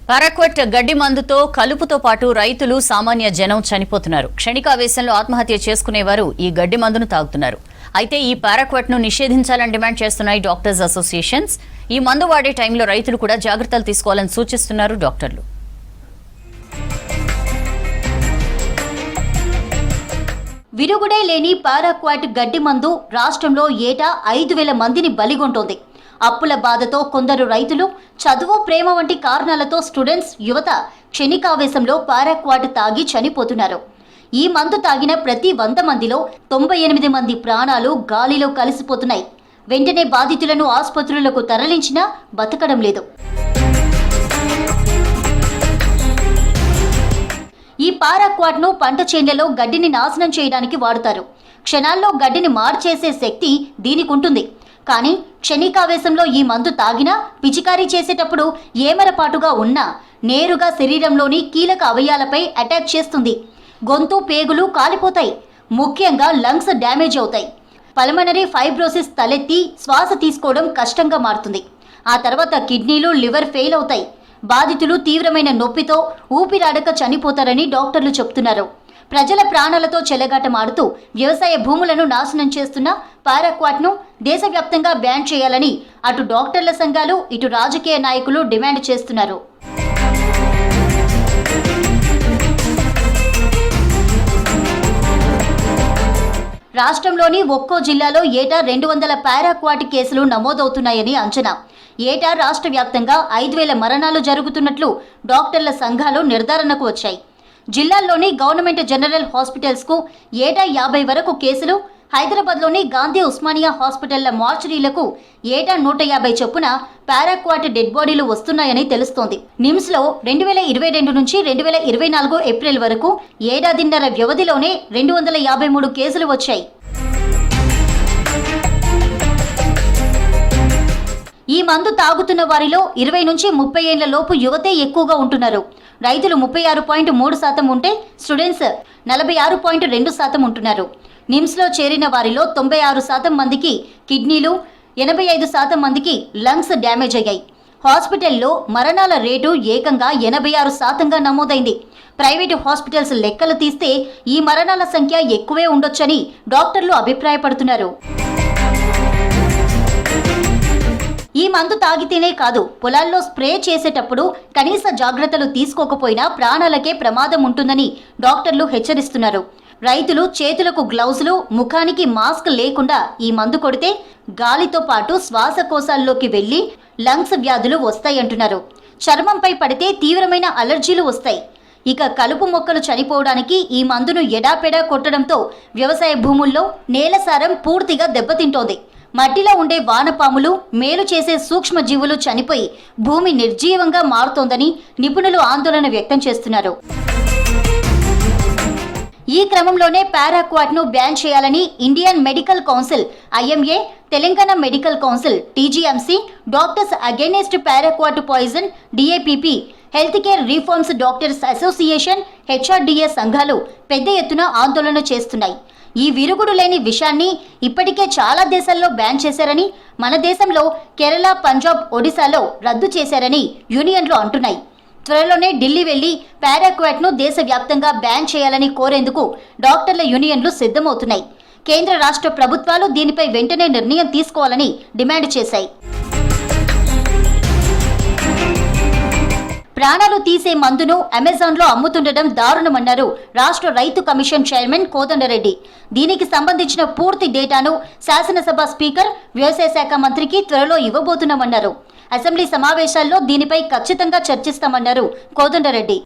పారాక్వట్ గడ్డి మందుతో కలుపుతో పాటు రైతులు సామాన్య జనం చనిపోతున్నారు. క్షణికావేశంలో ఆత్మహత్య చేసుకునేవారు ఈ గడ్డి మందును తాగుతున్నారు. అయితే ఈ పారాక్వట్ ను నిషేధించాలని డిమాండ్ చేస్తున్నాయి డాక్టర్స్ అసోసియేషన్స్. ఈ మందు వాడే టైంలో రైతులు కూడా జాగ్రత్తలు తీసుకోవాలని సూచిస్తున్నారు డాక్టర్లు. విరుగుడే లేని పారాక్వాట్ గడ్డి మందు రాష్ట్రంలో ఏటా 5,000 మందిని బలిగొంటోంది. అప్పుల బాధతో కొందరు రైతులు, చదువు, ప్రేమ వంటి కారణాలతో స్టూడెంట్స్, యువత క్షణికావేశంలో పారాక్వాట్ తాగి చనిపోతున్నారు. ఈ మందు తాగిన ప్రతి 100 మందిలో 98 మంది ప్రాణాలు గాలిలో కలిసిపోతున్నాయి. వెంటనే బాధితులను ఆసుపత్రులకు తరలించినా బతకడం లేదు. ఈ పారాక్వాట్ ను పంట చేన్లలో గడ్డిని నాశనం చేయడానికి వాడుతారు. క్షణాల్లో గడ్డిని మార్చేసే శక్తి దీనికి ఉంటుంది. కానీ క్షణికావేశంలో ఈ మందు తాగినా, పిచికారీ చేసేటప్పుడు ఏమరపాటుగా ఉన్నా నేరుగా శరీరంలోని కీలక అవయవాలపై అటాక్ చేస్తుంది. గొంతు, పేగులు కాలిపోతాయి. ముఖ్యంగా లంగ్స్ డ్యామేజ్ అవుతాయి. పల్మనరీ ఫైబ్రోసిస్ తలెత్తి శ్వాస తీసుకోవడం కష్టంగా మారుతుంది. ఆ తర్వాత కిడ్నీలు, లివర్ ఫెయిల్ అవుతాయి. బాధితులు తీవ్రమైన నొప్పితో ఊపిరాడక చనిపోతారని డాక్టర్లు చెబుతున్నారు. ప్రజల ప్రాణాలతో చెలగాటమాడుతూ వ్యవసాయ భూములను నాశనం చేస్తున్న పారాక్వాట్ ను దేశవ్యాప్తంగా బ్యాన్ చేయాలని అటు డాక్టర్ల సంఘాలు, ఇటు రాజకీయ నాయకులు డిమాండ్ చేస్తున్నారు. రాష్ట్రంలోని ఒక్కో జిల్లాలో ఏటా 200 పారాక్వాట్ కేసులు నమోదవుతున్నాయని అంచనా. ఏటా రాష్ట్ర వ్యాప్తంగా 5,000 మరణాలు జరుగుతున్నట్లు డాక్టర్ల సంఘాలు నిర్ధారణకు వచ్చాయి. జిల్లాల్లోని గవర్నమెంట్ జనరల్ హాస్పిటల్స్కు ఏటా 50 వరకు కేసులు, హైదరాబాద్లోని గాంధీ, ఉస్మానియా హాస్పిటళ్ల మార్చరీలకు ఏటా 150 చొప్పున పారాక్వాట్ డెడ్ బాడీలు వస్తున్నాయని తెలుస్తోంది. నిమ్స్లో 2022 నుంచి 2024 ఏప్రిల్ వరకు ఏడాదిన్నర వ్యవధిలోనే 253 కేసులు వచ్చాయి. ఈ మందు తాగుతున్న వారిలో 20 నుంచి 30 ఏళ్ల లోపు యువతే ఎక్కువగా ఉంటున్నారు. రైతులు 36.3% ఉంటే స్టూడెంట్స్ 46.2% ఉంటున్నారు. నిమ్స్లో చేరిన వారిలో 96% మందికి కిడ్నీలు, 85% మందికి లంగ్స్ డ్యామేజ్ అయ్యాయి. హాస్పిటల్లో మరణాల రేటు ఏకంగా 86%గా నమోదైంది. ప్రైవేటు హాస్పిటల్స్ లెక్కలు తీస్తే ఈ మరణాల సంఖ్య ఎక్కువే ఉండొచ్చని డాక్టర్లు అభిప్రాయపడుతున్నారు. ఈ మందు తాగితేనే కాదు, పొలాల్లో స్ప్రే చేసేటప్పుడు కనీస జాగ్రత్తలు తీసుకోకపోయినా ప్రాణాలకే ప్రమాదం ఉంటుందని డాక్టర్లు హెచ్చరిస్తున్నారు. రైతులు చేతులకు గ్లౌజులు, ముఖానికి మాస్క్ లేకుండా ఈ మందు కొడితే గాలితో పాటు శ్వాసకోశాల్లోకి వెళ్లి లంగ్స్ వ్యాధులు వస్తాయంటున్నారు. చర్మంపై పడితే తీవ్రమైన అలర్జీలు వస్తాయి. ఇక కలుపు మొక్కలు చనిపోవడానికి ఈ మందును ఎడాపెడా కొట్టడంతో వ్యవసాయ భూముల్లో నేలసారం పూర్తిగా దెబ్బతింటోంది. మట్టిలో ఉండే వానపాములు, మేలు చేసే సూక్ష్మజీవులు చనిపోయి భూమి నిర్జీవంగా మారుతోందని నిపుణులు ఆందోళన వ్యక్తం చేస్తున్నారు. ఈ క్రమంలోనే పారాక్వాట్ ను బ్యాన్ చేయాలని Indian medical council (IMA), Telangana medical council (TGMC), doctors against paraquat poison (DAPP), health care reforms doctors association (HRDA) సంఘాలు పెద్ద ఎత్తున ఆందోళన చేస్తున్నాయి. ఈ విరుగుడు లేని విషయాన్ని ఇప్పటికే చాలా దేశాల్లో బ్యాన్ చేశారని, మన దేశంలో కేరళ, పంజాబ్, ఒడిశాలో రద్దు చేశారని యూనియన్లు అంటున్నాయి. త్వరలోనే ఢిల్లీ వెళ్లి పారాక్వాట్ ను దేశవ్యాప్తంగా బ్యాన్ చేయాలని కోరేందుకు డాక్టర్ల యూనియన్లు సిద్ధమవుతున్నాయి. కేంద్ర, రాష్ట్ర ప్రభుత్వాలు దీనిపై వెంటనే నిర్ణయం తీసుకోవాలని డిమాండ్ చేశాయి. ప్రాణాలు తీసే మందును అమెజాన్లో అమ్ముతుండడం దారుణమన్నారు రాష్ట్ర రైతు కమిషన్ చైర్మన్ కోదండరెడ్డి. దీనికి సంబంధించిన పూర్తి డేటాను శాసనసభ స్పీకర్, వ్యవసాయ శాఖ మంత్రికి త్వరలో ఇవ్వబోతున్నామన్నారు. అసెంబ్లీ సమావేశాల్లో దీనిపై ఖచ్చితంగా చర్చిస్తామన్నారు కోదండరెడ్డి.